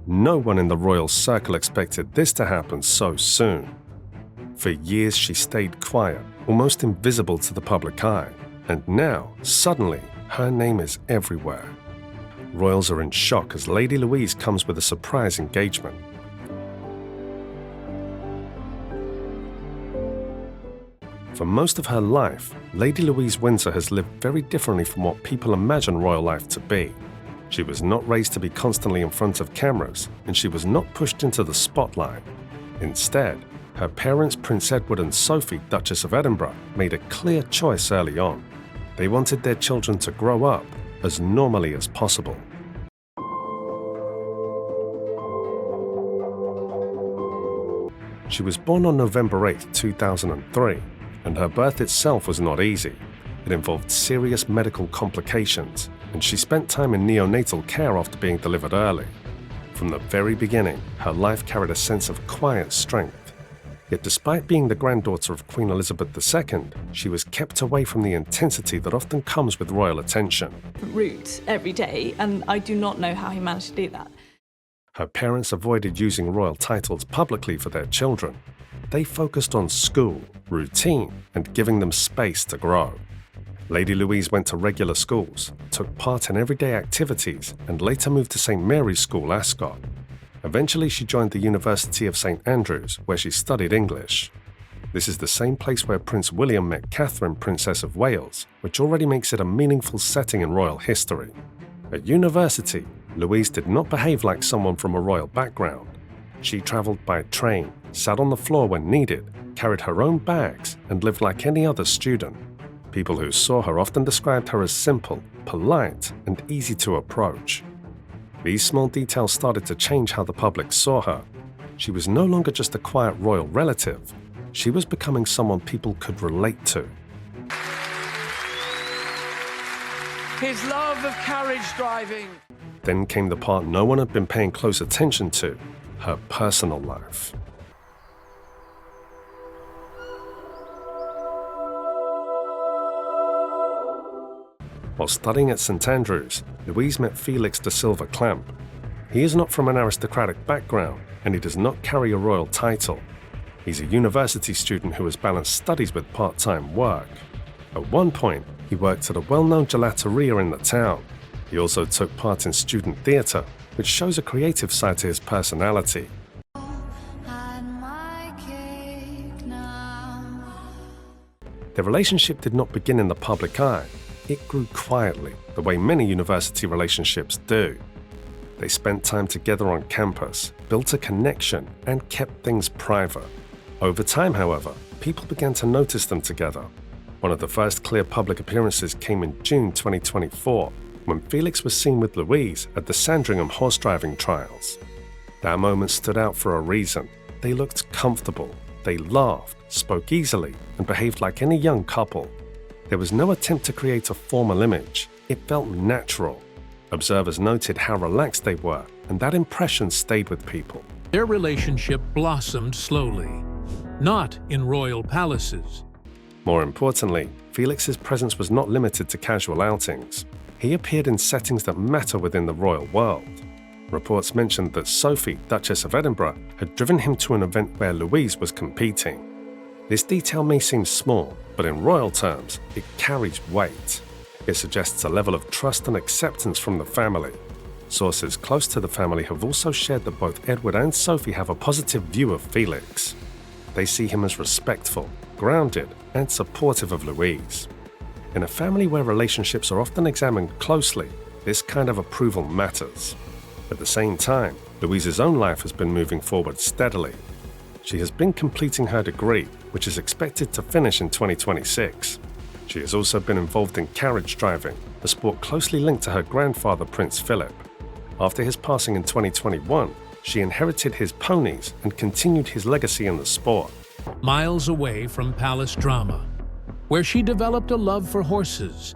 No one in the royal circle expected this to happen so soon. For years she stayed quiet, almost invisible to the public eye, and now, suddenly, her name is everywhere. Royals are in shock as Lady Louise comes with a surprise engagement. For most of her life, Lady Louise Windsor has lived very differently from what people imagine royal life to be. She was not raised to be constantly in front of cameras, and she was not pushed into the spotlight. Instead, her parents, Prince Edward and Sophie, Duchess of Edinburgh, made a clear choice early on. They wanted their children to grow up as normally as possible. She was born on November 8, 2003, and her birth itself was not easy. It involved serious medical complications, and she spent time in neonatal care after being delivered early. From the very beginning, her life carried a sense of quiet strength. Yet despite being the granddaughter of Queen Elizabeth II, she was kept away from the intensity that often comes with royal attention. Route every day, and I do not know how he managed to do that. Her parents avoided using royal titles publicly for their children. They focused on school, routine, and giving them space to grow. Lady Louise went to regular schools, took part in everyday activities, and later moved to St. Mary's School, Ascot. Eventually, she joined the University of St. Andrews, where she studied English. This is the same place where Prince William met Catherine, Princess of Wales, which already makes it a meaningful setting in royal history. At university, Louise did not behave like someone from a royal background. She travelled by train, sat on the floor when needed, carried her own bags, and lived like any other student. People who saw her often described her as simple, polite, and easy to approach. These small details started to change how the public saw her. She was no longer just a quiet royal relative. She was becoming someone people could relate to. His love of carriage driving. Then came the part no one had been paying close attention to, her personal life. While studying at St. Andrews, Louise met Felix de Silva Clamp. He is not from an aristocratic background, and he does not carry a royal title. He's a university student who has balanced studies with part-time work. At one point, he worked at a well-known gelateria in the town. He also took part in student theatre, which shows a creative side to his personality. Their relationship did not begin in the public eye. It grew quietly, the way many university relationships do. They spent time together on campus, built a connection, and kept things private. Over time, however, people began to notice them together. One of the first clear public appearances came in June 2024, when Felix was seen with Louise at the Sandringham horse driving trials. That moment stood out for a reason. They looked comfortable, they laughed, spoke easily, and behaved like any young couple. There was no attempt to create a formal image. It felt natural. Observers noted how relaxed they were, and that impression stayed with people. Their relationship blossomed slowly, not in royal palaces. More importantly, Felix's presence was not limited to casual outings. He appeared in settings that matter within the royal world. Reports mentioned that Sophie, Duchess of Edinburgh, had driven him to an event where Louise was competing. This detail may seem small, but in royal terms, it carries weight. It suggests a level of trust and acceptance from the family. Sources close to the family have also shared that both Edward and Sophie have a positive view of Felix. They see him as respectful, grounded, and supportive of Louise. In a family where relationships are often examined closely, this kind of approval matters. At the same time, Louise's own life has been moving forward steadily. She has been completing her degree, which is expected to finish in 2026. She has also been involved in carriage driving, a sport closely linked to her grandfather, Prince Philip. After his passing in 2021, she inherited his ponies and continued his legacy in the sport. Miles away from palace drama, where she developed a love for horses.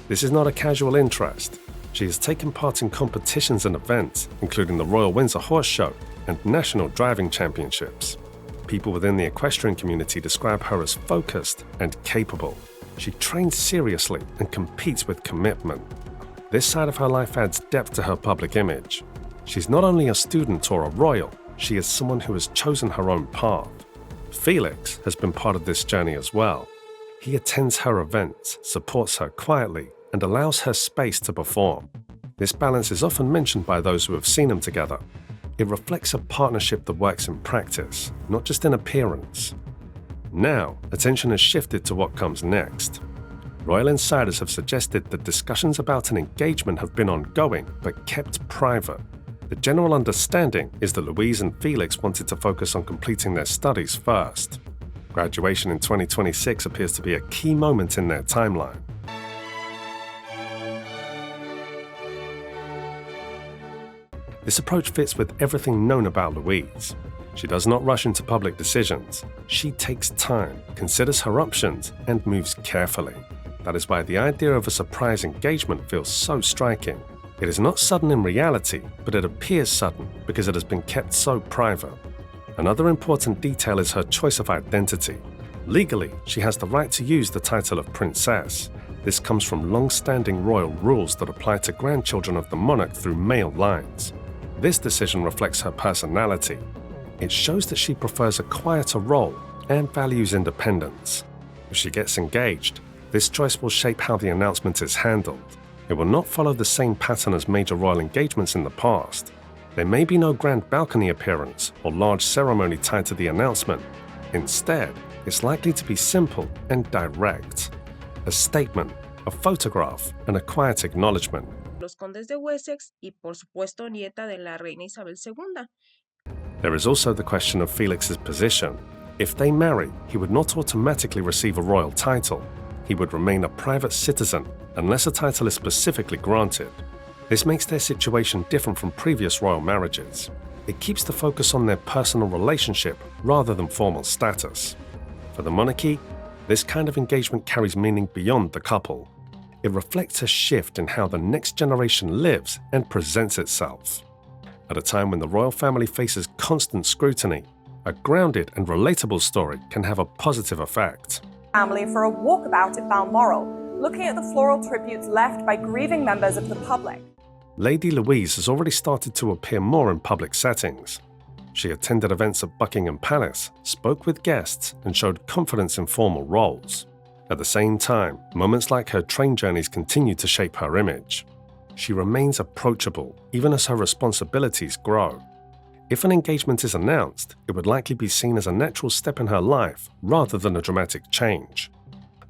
This is not a casual interest. She has taken part in competitions and events, including the Royal Windsor Horse Show and national driving championships. People within the equestrian community describe her as focused and capable. She trains seriously and competes with commitment. This side of her life adds depth to her public image. She's not only a student or a royal, she is someone who has chosen her own path. Felix has been part of this journey as well. He attends her events, supports her quietly, and allows her space to perform. This balance is often mentioned by those who have seen them together. It reflects a partnership that works in practice, not just in appearance. Now, attention has shifted to what comes next. Royal insiders have suggested that discussions about an engagement have been ongoing but kept private. The general understanding is that Louise and Felix wanted to focus on completing their studies first. Graduation in 2026 appears to be a key moment in their timeline. This approach fits with everything known about Louise. She does not rush into public decisions. She takes time, considers her options, and moves carefully. That is why the idea of a surprise engagement feels so striking. It is not sudden in reality, but it appears sudden because it has been kept so private. Another important detail is her choice of identity. Legally, she has the right to use the title of princess. This comes from long-standing royal rules that apply to grandchildren of the monarch through male lines. This decision reflects her personality. It shows that she prefers a quieter role and values independence. If she gets engaged, this choice will shape how the announcement is handled. It will not follow the same pattern as major royal engagements in the past. There may be no grand balcony appearance or large ceremony tied to the announcement. Instead, it's likely to be simple and direct. A statement, a photograph, and a quiet acknowledgement. Los condes de Wessex y por supuesto nieta de la reina Isabel II. There is also the question of Felix's position. If they marry, he would not automatically receive a royal title. He would remain a private citizen unless a title is specifically granted. This makes their situation different from previous royal marriages. It keeps the focus on their personal relationship rather than formal status. For the monarchy, this kind of engagement carries meaning beyond the couple. It reflects a shift in how the next generation lives and presents itself. At a time when the royal family faces constant scrutiny, a grounded and relatable story can have a positive effect. Family for a walkabout at Balmoral, looking at the floral tributes left by grieving members of the public. Lady Louise has already started to appear more in public settings. She attended events at Buckingham Palace, spoke with guests, and showed confidence in formal roles. At the same time, moments like her train journeys continue to shape her image. She remains approachable, even as her responsibilities grow. If an engagement is announced, it would likely be seen as a natural step in her life rather than a dramatic change.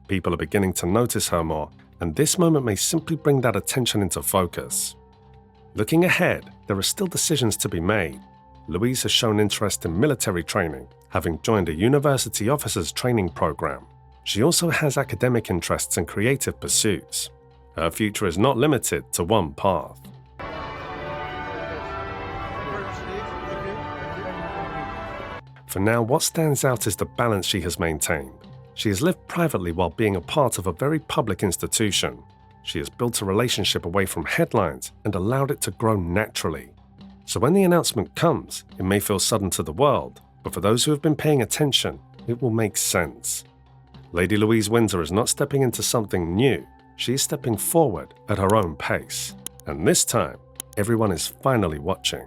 People are beginning to notice her more, and this moment may simply bring that attention into focus. Looking ahead, there are still decisions to be made. Louise has shown interest in military training, having joined a university officers training program. She also has academic interests and creative pursuits. Her future is not limited to one path. For now, what stands out is the balance she has maintained. She has lived privately while being a part of a very public institution. She has built a relationship away from headlines and allowed it to grow naturally. So when the announcement comes, it may feel sudden to the world, but for those who have been paying attention, it will make sense. Lady Louise Windsor is not stepping into something new, she is stepping forward at her own pace. And this time, everyone is finally watching.